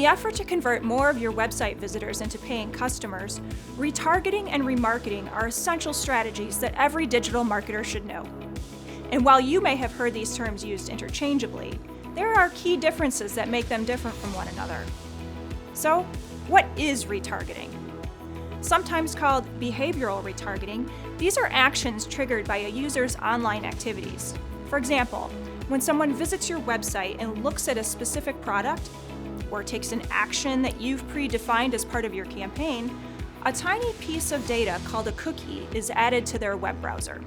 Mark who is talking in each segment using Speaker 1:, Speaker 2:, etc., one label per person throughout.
Speaker 1: the effort to convert more of your website visitors into paying customers, retargeting and remarketing are essential strategies that every digital marketer should know. And while you may have heard these terms used interchangeably, there are key differences that make them different from one another. So, what is retargeting? Sometimes called behavioral retargeting, these are actions triggered by a user's online activities. For example, when someone visits your website and looks at a specific product, or takes an action that you've predefined as part of your campaign, a tiny piece of data called a cookie is added to their web browser,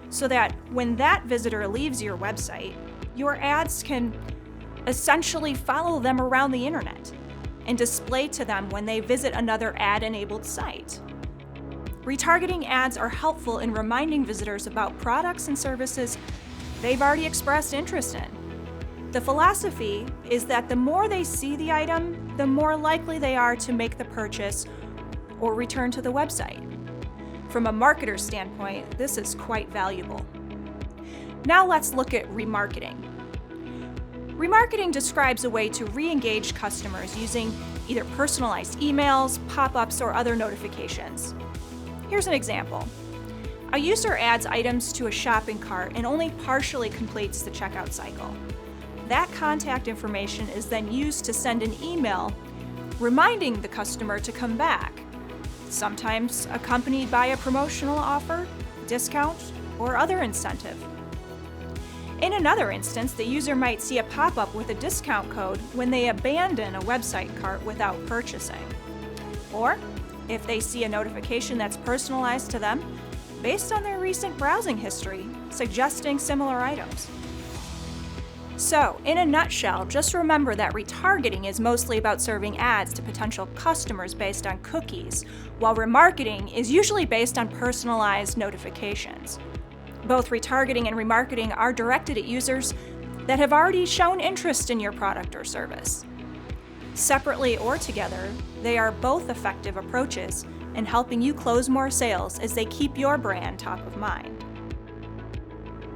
Speaker 1: so that when that visitor leaves your website, your ads can essentially follow them around the internet and display to them when they visit another ad-enabled site. Retargeting ads are helpful in reminding visitors about products and services they've already expressed interest in. The philosophy is that the more they see the item, the more likely they are to make the purchase or return to the website. From a marketer's standpoint, this is quite valuable. Now let's look at remarketing. Remarketing describes a way to re-engage customers using either personalized emails, pop-ups, or other notifications. Here's an example. A user adds items to a shopping cart and only partially completes the checkout cycle. That contact information is then used to send an email reminding the customer to come back, sometimes accompanied by a promotional offer, discount, or other incentive. In another instance, the user might see a pop-up with a discount code when they abandon a website cart without purchasing. Or, if they see a notification that's personalized to them based on their recent browsing history, suggesting similar items. So, in a nutshell, just remember that retargeting is mostly about serving ads to potential customers based on cookies, while remarketing is usually based on personalized notifications. Both retargeting and remarketing are directed at users that have already shown interest in your product or service. Separately or together, they are both effective approaches in helping you close more sales as they keep your brand top of mind.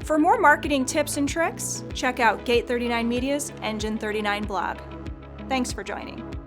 Speaker 1: For more marketing tips and tricks, check out Gate 39 Media's Engine 39 blog. Thanks for joining.